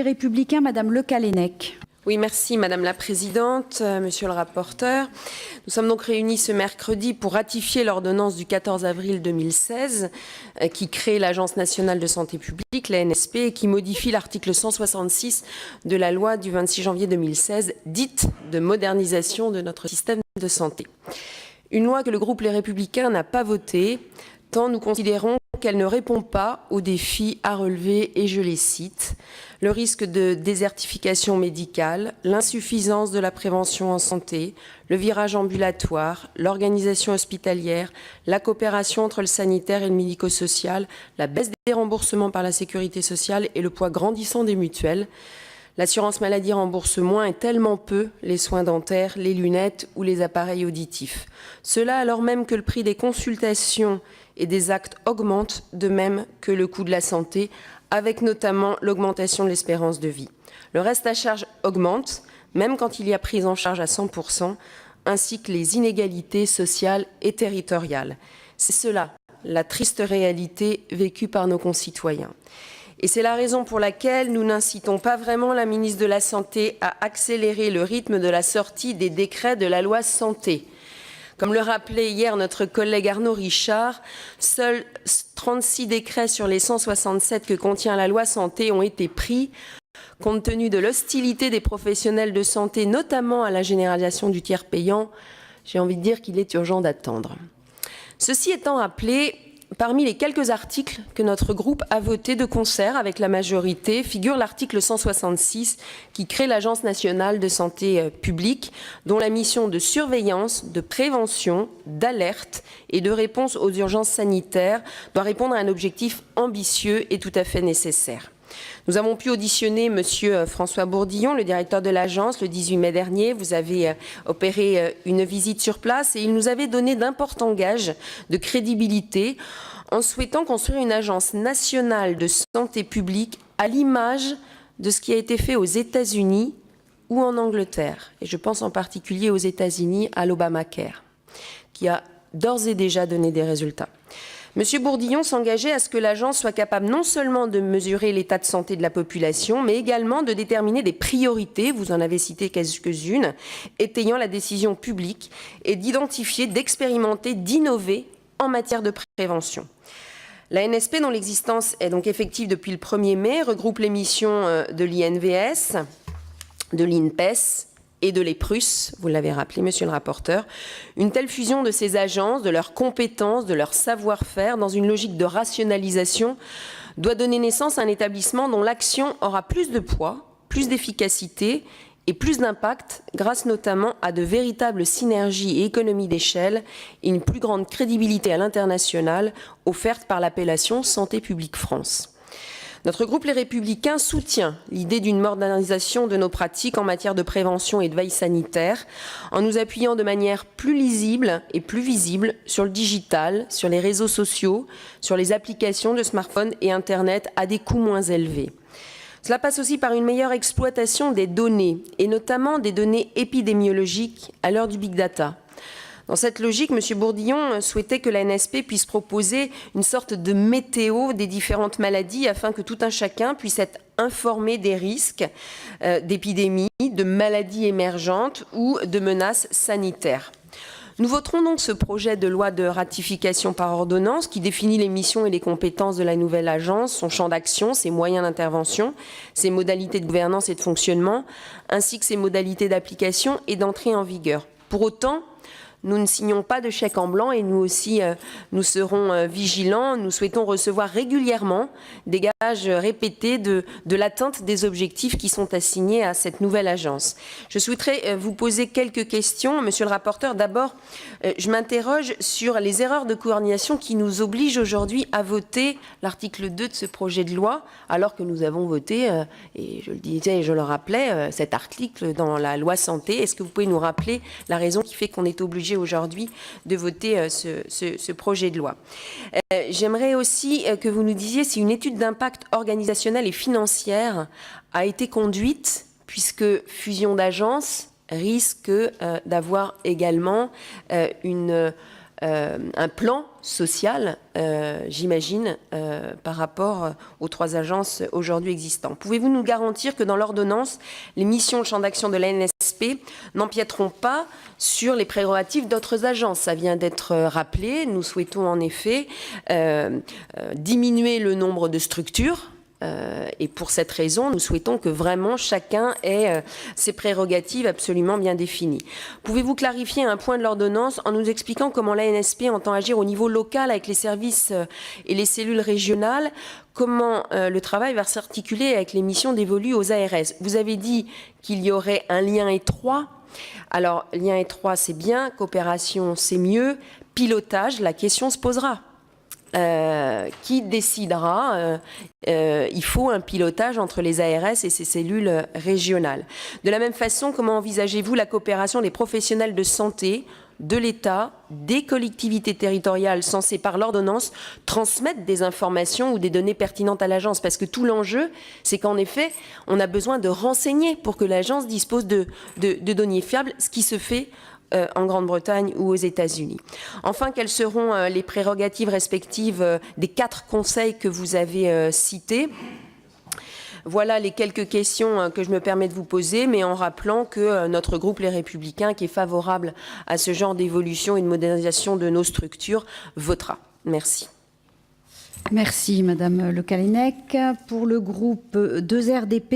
Républicains, Madame Le Callennec. Oui, merci Madame la Présidente, Monsieur le rapporteur. Nous sommes donc réunis ce mercredi pour ratifier l'ordonnance du 14 avril 2016 qui crée l'Agence nationale de santé publique, l'ANSP, et qui modifie l'article 166 de la loi du 26 janvier 2016, dite de modernisation de notre système de santé. Une loi que le groupe Les Républicains n'a pas votée, tant nous considérons qu'elle ne répond pas aux défis à relever, et je les cite, le risque de désertification médicale, l'insuffisance de la prévention en santé, le virage ambulatoire, l'organisation hospitalière, la coopération entre le sanitaire et le médico-social, la baisse des remboursements par la sécurité sociale et le poids grandissant des mutuelles. L'assurance maladie rembourse moins et tellement peu les soins dentaires, les lunettes ou les appareils auditifs. Cela alors même que le prix des consultations et des actes augmente, de même que le coût de la santé, avec notamment l'augmentation de l'espérance de vie. Le reste à charge augmente, même quand il y a prise en charge à 100%, ainsi que les inégalités sociales et territoriales. C'est cela, la triste réalité vécue par nos concitoyens. Et c'est la raison pour laquelle nous n'incitons pas vraiment la ministre de la Santé à accélérer le rythme de la sortie des décrets de la loi santé. Comme le rappelait hier notre collègue Arnaud Richard, seuls 36 décrets sur les 167 que contient la loi santé ont été pris, compte tenu de l'hostilité des professionnels de santé, notamment à la généralisation du tiers payant. J'ai envie de dire qu'il est urgent d'attendre. Ceci étant rappelé, parmi les quelques articles que notre groupe a votés de concert avec la majorité figure l'article 166 qui crée l'Agence nationale de santé publique dont la mission de surveillance, de prévention, d'alerte et de réponse aux urgences sanitaires doit répondre à un objectif ambitieux et tout à fait nécessaire. Nous avons pu auditionner Monsieur François Bourdillon, le directeur de l'agence, le 18 mai dernier. Vous avez opéré une visite sur place et il nous avait donné d'importants gages de crédibilité en souhaitant construire une agence nationale de santé publique à l'image de ce qui a été fait aux États-Unis ou en Angleterre. Et je pense en particulier aux États-Unis à l'Obamacare, qui a d'ores et déjà donné des résultats. Monsieur Bourdillon s'engageait à ce que l'agence soit capable non seulement de mesurer l'état de santé de la population, mais également de déterminer des priorités, vous en avez cité quelques-unes, étayant la décision publique, et d'identifier, d'expérimenter, d'innover en matière de prévention. La NSP, dont l'existence est donc effective depuis le 1er mai, regroupe les missions de l'INVS, de l'INPES, et de l'EPRUS, vous l'avez rappelé, monsieur le rapporteur. Une telle fusion de ces agences, de leurs compétences, de leur savoir-faire, dans une logique de rationalisation, doit donner naissance à un établissement dont l'action aura plus de poids, plus d'efficacité et plus d'impact, grâce notamment à de véritables synergies et économies d'échelle et une plus grande crédibilité à l'international offerte par l'appellation Santé publique France. Notre groupe Les Républicains soutient l'idée d'une modernisation de nos pratiques en matière de prévention et de veille sanitaire en nous appuyant de manière plus lisible et plus visible sur le digital, sur les réseaux sociaux, sur les applications de smartphones et Internet à des coûts moins élevés. Cela passe aussi par une meilleure exploitation des données et notamment des données épidémiologiques à l'heure du big data. Dans cette logique, M. Bourdillon souhaitait que la NSP puisse proposer une sorte de météo des différentes maladies afin que tout un chacun puisse être informé des risques d'épidémies, de maladies émergentes ou de menaces sanitaires. Nous voterons donc ce projet de loi de ratification par ordonnance qui définit les missions et les compétences de la nouvelle agence, son champ d'action, ses moyens d'intervention, ses modalités de gouvernance et de fonctionnement, ainsi que ses modalités d'application et d'entrée en vigueur. Pour autant, nous ne signons pas de chèque en blanc et nous aussi, nous serons vigilants. Nous souhaitons recevoir régulièrement des gages répétés de l'atteinte des objectifs qui sont assignés à cette nouvelle agence. Je souhaiterais vous poser quelques questions. Monsieur le rapporteur, d'abord, je m'interroge sur les erreurs de coordination qui nous obligent aujourd'hui à voter l'article 2 de ce projet de loi, alors que nous avons voté, et je le disais et je le rappelais, cet article dans la loi santé. Est-ce que vous pouvez nous rappeler la raison qui fait qu'on est obligé aujourd'hui de voter ce projet de loi? J'aimerais aussi que vous nous disiez si une étude d'impact organisationnelle et financière a été conduite, puisque fusion d'agences risque d'avoir également une un plan social, j'imagine, par rapport aux 3 agences aujourd'hui existantes. Pouvez-vous nous garantir que dans l'ordonnance, les missions, le champ d'action de l'ANSP n'empiéteront pas sur les prérogatives d'autres agences? Ça vient d'être rappelé. Nous souhaitons en effet diminuer le nombre de structures. Et pour cette raison, nous souhaitons que vraiment chacun ait ses prérogatives absolument bien définies. Pouvez-vous clarifier un point de l'ordonnance en nous expliquant comment l'ANSP entend agir au niveau local avec les services et les cellules régionales? Comment le travail va s'articuler avec les missions dévolues aux ARS? Vous avez dit qu'il y aurait un lien étroit. Alors, lien étroit, c'est bien. Coopération, c'est mieux. Pilotage, la question se posera. Qui décidera? Il faut un pilotage entre les ARS et ces cellules régionales. De la même façon, comment envisagez-vous la coopération des professionnels de santé, de l'État, des collectivités territoriales censées par l'ordonnance transmettre des informations ou des données pertinentes à l'agence? Parce que tout l'enjeu, c'est qu'en effet, on a besoin de renseigner pour que l'agence dispose de données fiables, ce qui se fait en Grande-Bretagne ou aux États-Unis. Enfin, quelles seront les prérogatives respectives des 4 conseils que vous avez cités? Voilà les quelques questions que je me permets de vous poser, mais en rappelant que notre groupe Les Républicains, qui est favorable à ce genre d'évolution et de modernisation de nos structures, votera. Merci. Merci, Madame Le Callennec. Pour le groupe 2RDP,